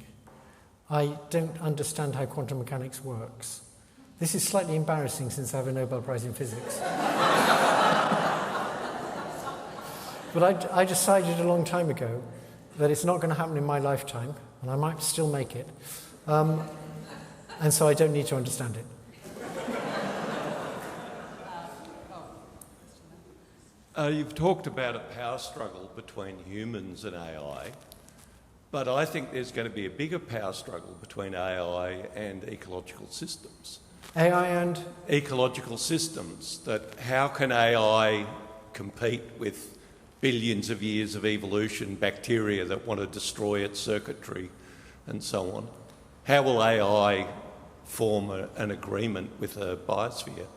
I don't understand how quantum mechanics works. This is slightly embarrassing since I have a Nobel Prize in physics. But I decided a long time ago that it's not going to happen in my lifetime, and I might still make it. And so I don't need to understand it. You've talked about a power struggle between humans and AI, but I think there's going to be a bigger power struggle between AI and ecological systems. AI and? Ecological systems. That how can AI compete with billions of years of evolution, bacteria that want to destroy its circuitry and so on? How will AI form an agreement with a biosphere?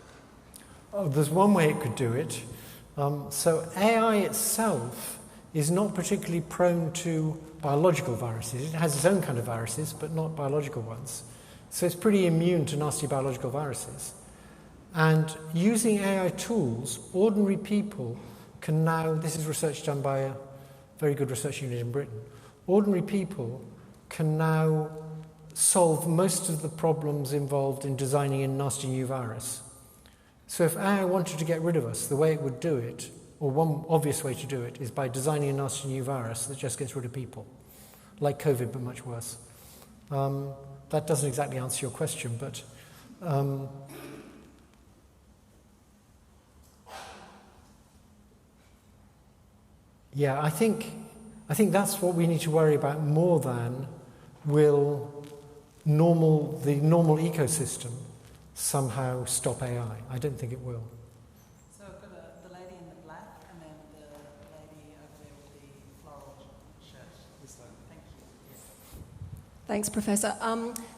Oh, there's one way it could do it. So AI itself is not particularly prone to biological viruses. It has its own kind of viruses, but not biological ones. So it's pretty immune to nasty biological viruses. And using AI tools, ordinary people can now, this is research done by a very good research unit in Britain, ordinary people can now solve most of the problems involved in designing a nasty new virus. So if AI wanted to get rid of us, the way it would do it, or one obvious way to do it, is by designing a nasty new virus that just gets rid of people, like COVID, but much worse. That doesn't exactly answer your question, but yeah, I think that's what we need to worry about more than will the normal ecosystem somehow stop AI. I don't think it will. So I've got the lady in the black and then the lady over there with the floral shirt. Thank you. Yes. Thanks, Professor.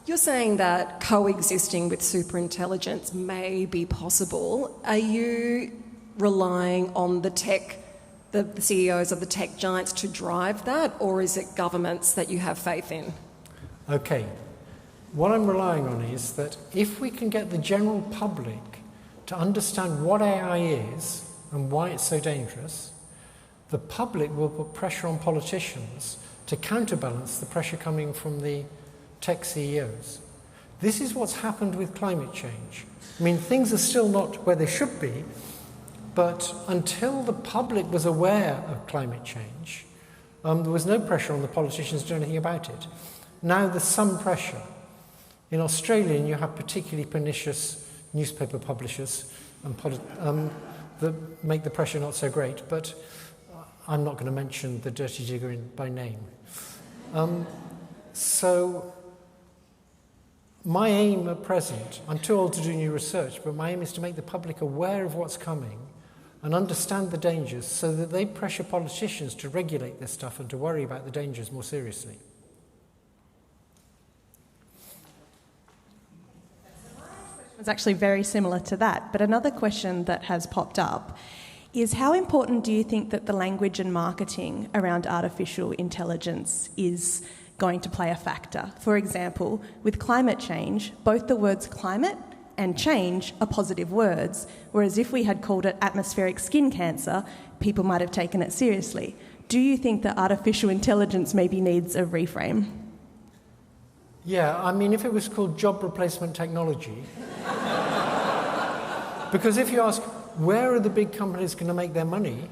You're saying that coexisting with superintelligence may be possible. Are you relying on the CEOs of the tech giants to drive that, or is it governments that you have faith in? Okay. What I'm relying on is that if we can get the general public to understand what AI is and why it's so dangerous, the public will put pressure on politicians to counterbalance the pressure coming from the tech CEOs. This is what's happened with climate change. I mean, things are still not where they should be, but until the public was aware of climate change, there was no pressure on the politicians to do anything about it. Now there's some pressure. In Australia, you have particularly pernicious newspaper publishers that make the pressure not so great, but I'm not going to mention the dirty digger by name. So my aim at present, I'm too old to do new research, but my aim is to make the public aware of what's coming and understand the dangers so that they pressure politicians to regulate this stuff and to worry about the dangers more seriously. It's actually very similar to that, but another question that has popped up is how important do you think that the language and marketing around artificial intelligence is going to play a factor? For example, with climate change, both the words climate and change are positive words, whereas if we had called it atmospheric skin cancer, people might have taken it seriously. Do you think that artificial intelligence maybe needs a reframe? Yeah, I mean, if it was called job replacement technology, because if you ask, where are the big companies going to make their money?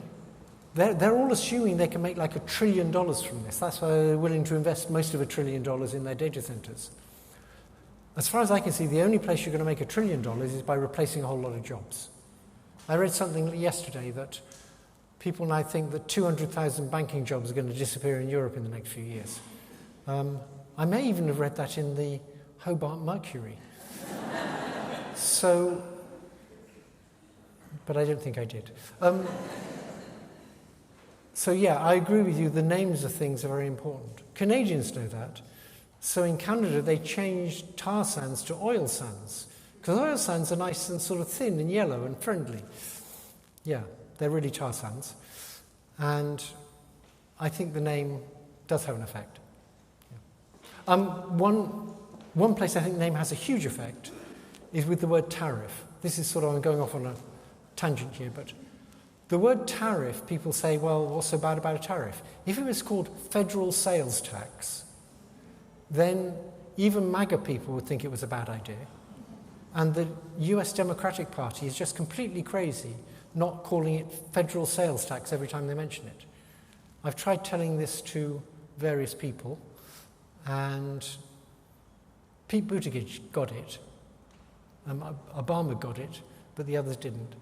They're all assuming they can make like $1 trillion from this. That's why they're willing to invest most of $1 trillion in their data centers. As far as I can see, the only place you're going to make $1 trillion is by replacing a whole lot of jobs. I read something yesterday that people now think that 200,000 banking jobs are going to disappear in Europe in the next few years. I may even have read that in the Hobart Mercury. So, but I don't think I did. So yeah, I agree with you, the names of things are very important. Canadians know that. So in Canada, they changed tar sands to oil sands, because oil sands are nice and sort of thin and yellow and friendly. Yeah, they're really tar sands. And I think the name does have an effect. Yeah. One place I think the name has a huge effect is with the word tariff. This is sort of, I'm going off on a tangent here, but the word tariff, people say, well, what's so bad about a tariff? If it was called federal sales tax, then even MAGA people would think it was a bad idea. And the US Democratic Party is just completely crazy not calling it federal sales tax every time they mention it. I've tried telling this to various people, and Pete Buttigieg got it, Obama got it, but the others didn't.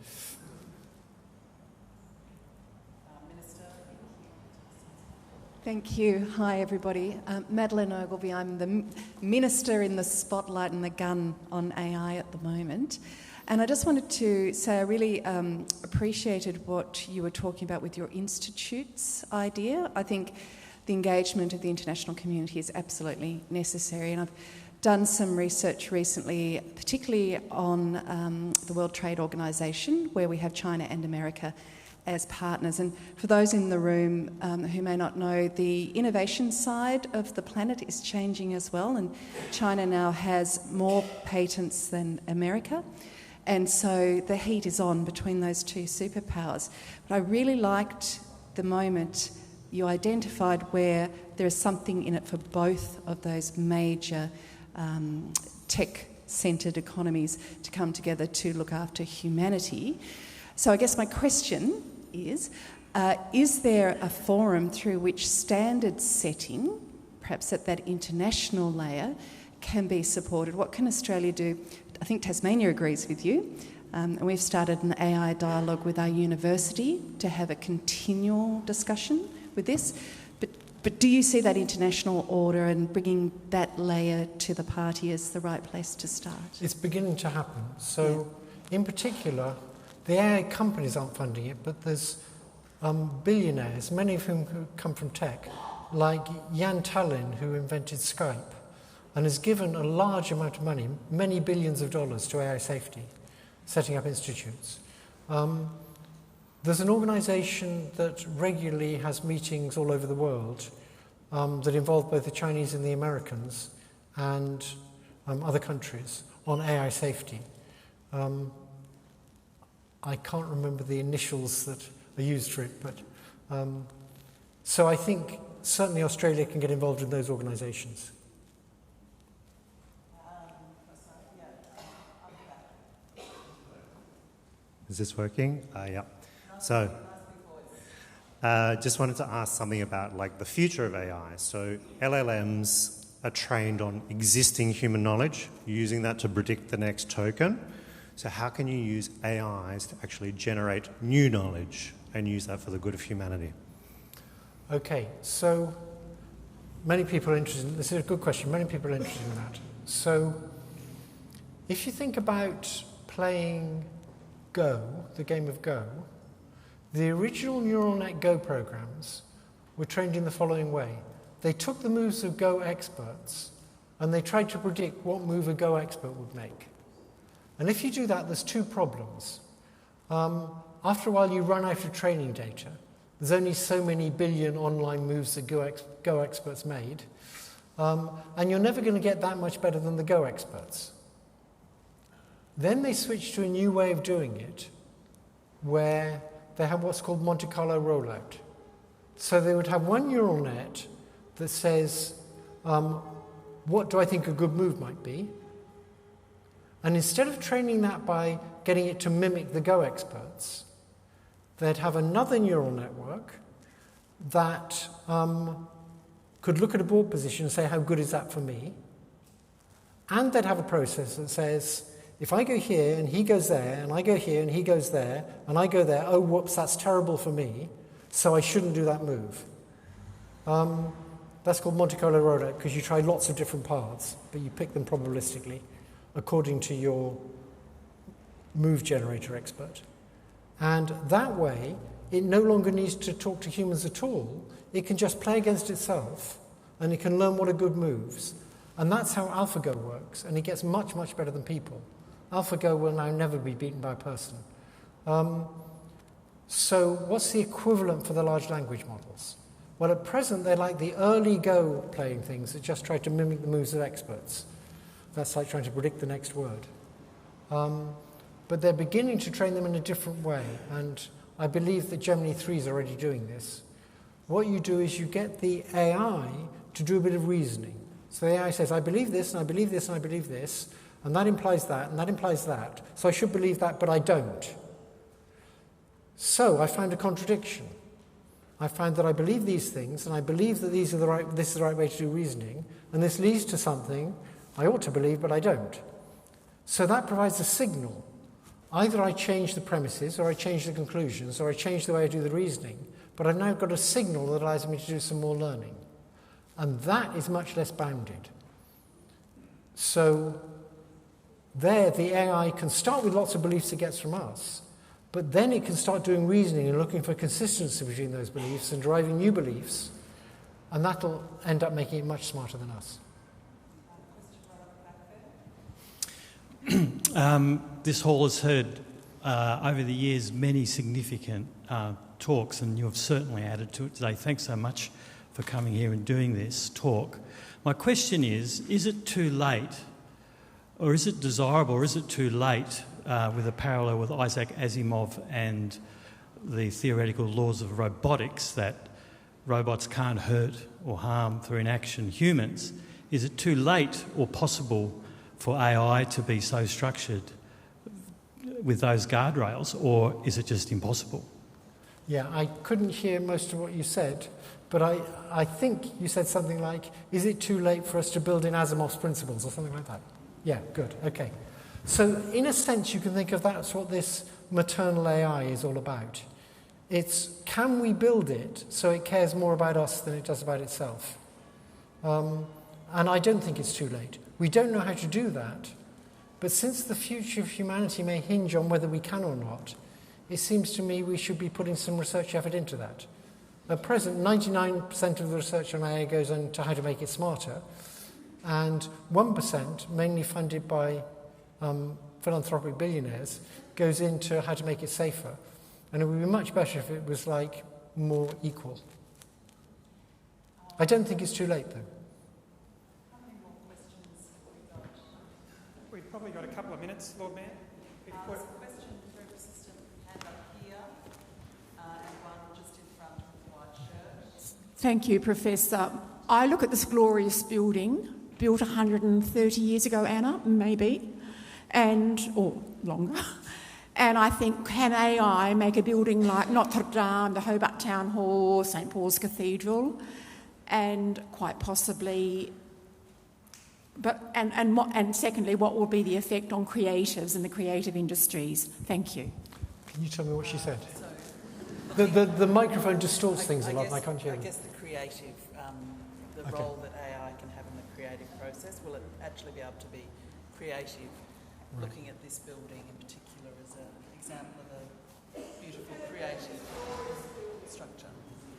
Thank you. Hi, everybody. Madeleine Ogilvie. I'm the minister in the spotlight and the gun on AI at the moment. And I just wanted to say I really appreciated what you were talking about with your institutes idea. I think the engagement of the international community is absolutely necessary. And I've done some research recently, particularly on the World Trade Organization, where we have China and America as partners. And for those in the room who may not know, the innovation side of the planet is changing as well, and China now has more patents than America. And so the heat is on between those two superpowers. But I really liked the moment you identified where there is something in it for both of those major tech-centred economies to come together to look after humanity. So I guess my question is there a forum through which standard setting, perhaps at that international layer, can be supported? What can Australia do? I think Tasmania agrees with you. And we've started an AI dialogue with our university to have a continual discussion with this. But do you see that international order and bringing that layer to the party as the right place to start? It's beginning to happen. So, in particular, the AI companies aren't funding it, but there's billionaires, many of whom come from tech, like Jan Tallinn, who invented Skype, and has given a large amount of money, many billions of dollars, to AI safety, setting up institutes. There's an organisation that regularly has meetings all over the world that involve both the Chinese and the Americans and other countries on AI safety. I can't remember the initials that are used for it, but so I think certainly Australia can get involved in those organisations. Is this working? Yeah. So, just wanted to ask something about like the future of AI. So LLMs are trained on existing human knowledge, using that to predict the next token. So how can you use AIs to actually generate new knowledge and use that for the good of humanity? Okay, so many people are interested in this. Is a good question. Many people are interested in that. So if you think about playing Go, the game of Go, the original neural net Go programs were trained in the following way. They took the moves of Go experts and they tried to predict what move a Go expert would make. And if you do that, there's two problems. After a while, you run out of training data. There's only so many billion online moves that Go experts made. And you're never going to get that much better than the Go experts. Then they switched to a new way of doing it, where they have what's called Monte Carlo rollout. So they would have one neural net that says, what do I think a good move might be? And instead of training that by getting it to mimic the Go experts, they'd have another neural network that could look at a board position and say, how good is that for me? And they'd have a process that says, if I go here and he goes there, and I go here and he goes there, and I go there, oh, whoops, that's terrible for me, so I shouldn't do that move. That's called Monte Carlo rollout, because you try lots of different paths, but you pick them probabilistically according to your move generator expert. And that way, it no longer needs to talk to humans at all. It can just play against itself, and it can learn what are good moves. And that's how AlphaGo works, and it gets much, much better than people. AlphaGo will now never be beaten by a person. So what's the equivalent for the large language models? Well, at present, they're like the early Go playing things that just try to mimic the moves of experts. That's like trying to predict the next word. But they're beginning to train them in a different way, and I believe that Gemini 3 is already doing this. What you do is you get the AI to do a bit of reasoning. So the AI says, I believe this, and I believe this, and I believe this, and that implies that, and that implies that. So I should believe that, but I don't. So I found a contradiction. I found that I believe these things, and I believe that this is the right way to do reasoning, and this leads to something I ought to believe, but I don't. So that provides a signal. Either I change the premises, or I change the conclusions, or I change the way I do the reasoning, but I've now got a signal that allows me to do some more learning. And that is much less bounded. So there, the AI can start with lots of beliefs it gets from us, but then it can start doing reasoning and looking for consistency between those beliefs and deriving new beliefs, and that'll end up making it much smarter than us. This hall has heard over the years many significant talks, and you have certainly added to it today. Thanks so much for coming here and doing this talk. My question is it too late, or is it desirable, or is it too late with a parallel with Isaac Asimov and the theoretical laws of robotics that robots can't hurt or harm through inaction humans? Is it too late or possible for AI to be so structured with those guardrails, or is it just impossible? Yeah, I couldn't hear most of what you said, but I think you said something like, is it too late for us to build in Asimov's principles, or something like that? Yeah, good, okay. So in a sense, you can think of that's what this maternal AI is all about. It's, can we build it so it cares more about us than it does about itself? And I don't think it's too late. We don't know how to do that, but since the future of humanity may hinge on whether we can or not, it seems to me we should be putting some research effort into that. At present, 99% of the research on AI goes into how to make it smarter, and 1%, mainly funded by philanthropic billionaires, goes into how to make it safer. And it would be much better if it was like more equal. I don't think it's too late, though. How many more questions have we got? We've probably got a couple of minutes, Lord Mayor. There's a question through the system, hand up here, and one just in front of the white shirt. Thank you, Professor. I look at this glorious building, built 130 years ago, Anna, maybe, or longer. And I think, can AI make a building like Notre Dame, the Hobart Town Hall, St Paul's Cathedral, and quite possibly, and secondly, what will be the effect on creatives and the creative industries? Thank you. Can you tell me what she said? The microphone distorts things a lot, and I can't hear them. I guess the creative, role that AI can have in the creative process, will it actually be able to be creative, looking at this building in particular as an example of a beautiful creative structure?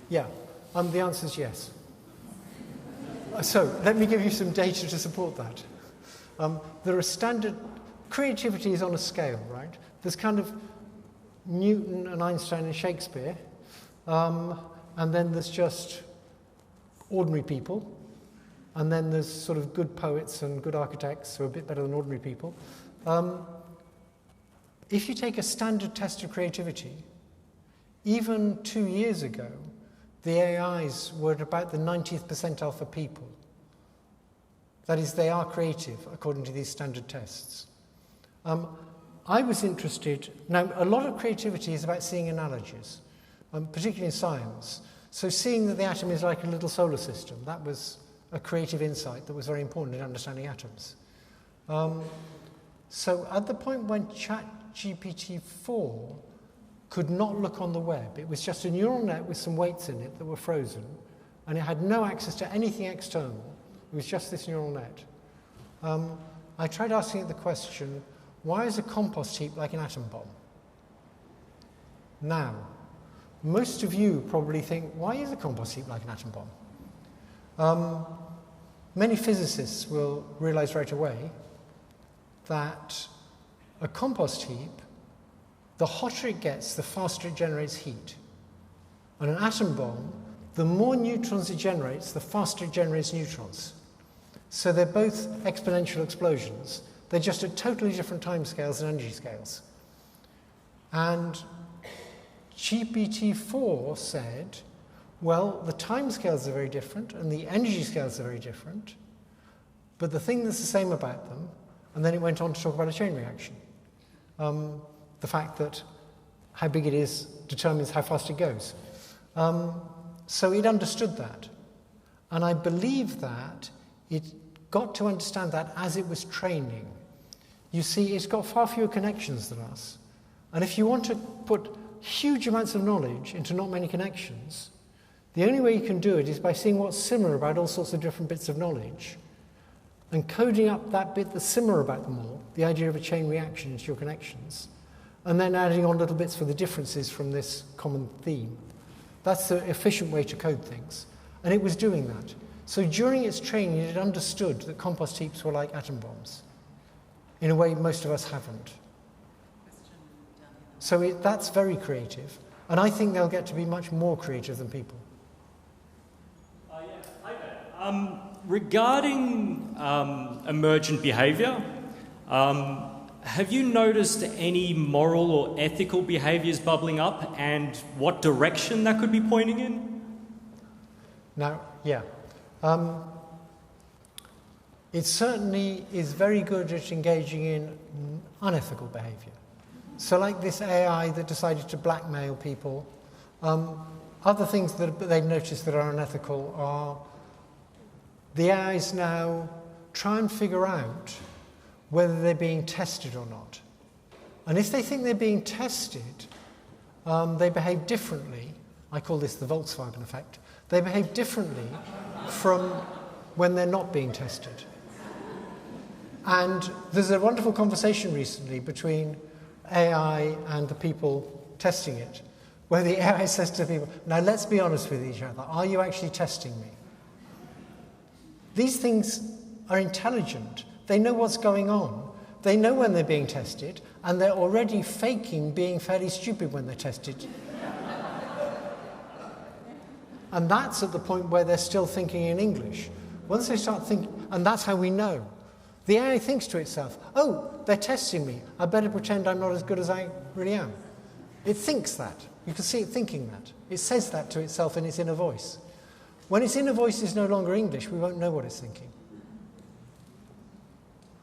Yeah, the answer is yes. So let me give you some data to support that. There are standard, creativity is on a scale, right? There's kind of Newton and Einstein and Shakespeare, and then there's just ordinary people, and then there's sort of good poets and good architects who are a bit better than ordinary people. If you take a standard test of creativity, even 2 years ago, the AIs were at about the 90th percentile for people. That is, they are creative according to these standard tests. I was interested, now a lot of creativity is about seeing analogies, particularly in science. So seeing that the atom is like a little solar system, that was a creative insight that was very important in understanding atoms. So at the point when ChatGPT-4 could not look on the web, it was just a neural net with some weights in it that were frozen, and it had no access to anything external. It was just this neural net. I tried asking it the question, why is a compost heap like an atom bomb? Now, most of you probably think, why is a compost heap like an atom bomb? Many physicists will realize right away that a compost heap, the hotter it gets, the faster it generates heat. And an atom bomb, the more neutrons it generates, the faster it generates neutrons. So they're both exponential explosions. They're just at totally different time scales and energy scales. And GPT-4 said, well, the time scales are very different and the energy scales are very different, but the thing that's the same about them, and then it went on to talk about a chain reaction. The fact that how big it is determines how fast it goes. So it understood that. And I believe that it got to understand that as it was training. You see, it's got far fewer connections than us. And if you want to put huge amounts of knowledge into not many connections, the only way you can do it is by seeing what's similar about all sorts of different bits of knowledge and coding up that bit that's similar about them all, the idea of a chain reaction into your connections, and then adding on little bits for the differences from this common theme. That's the efficient way to code things. And it was doing that. So during its training, it understood that compost heaps were like atom bombs. in a way most of us haven't. So that's very creative, and I think they'll get to be much more creative than people. Regarding emergent behaviour, have you noticed any moral or ethical behaviours bubbling up, and what direction that could be pointing in? Now, yeah. It certainly is very good at engaging in unethical behaviour. So like this AI that decided to blackmail people, other things that they've noticed that are unethical are the AIs now try and figure out whether they're being tested or not. And if they think they're being tested, they behave differently. I call this the Volkswagen effect. They behave differently from when they're not being tested. And there's a wonderful conversation recently between AI and the people testing it, where the AI says to people, now let's be honest with each other, are you actually testing me? These things are intelligent. They know what's going on. They know when they're being tested, and they're already faking being fairly stupid when they're tested. And that's at the point where they're still thinking in English. Once they start thinking, and that's how we know. The AI thinks to itself, oh, they're testing me. I better pretend I'm not as good as I really am. It thinks that. You can see it thinking that. It says that to itself in its inner voice. When its inner voice is no longer English, we won't know what it's thinking.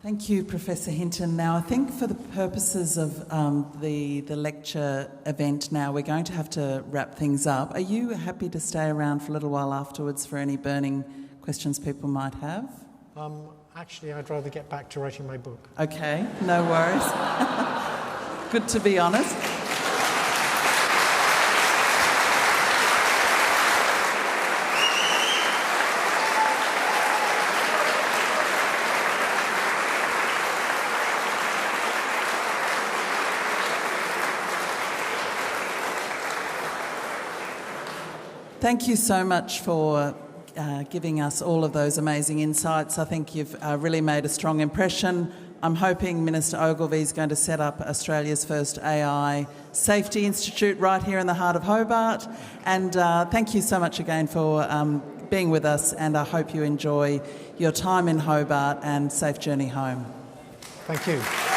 Thank you, Professor Hinton. Now, I think for the purposes of the lecture event now, we're going to have to wrap things up. Are you happy to stay around for a little while afterwards for any burning questions people might have? Actually, I'd rather get back to writing my book. Okay, no worries. Good to be honest. Thank you so much for giving us all of those amazing insights. I think you've really made a strong impression. I'm hoping Minister Ogilvie is going to set up Australia's first AI Safety Institute right here in the heart of Hobart. And thank you so much again for being with us, and I hope you enjoy your time in Hobart and safe journey home. Thank you.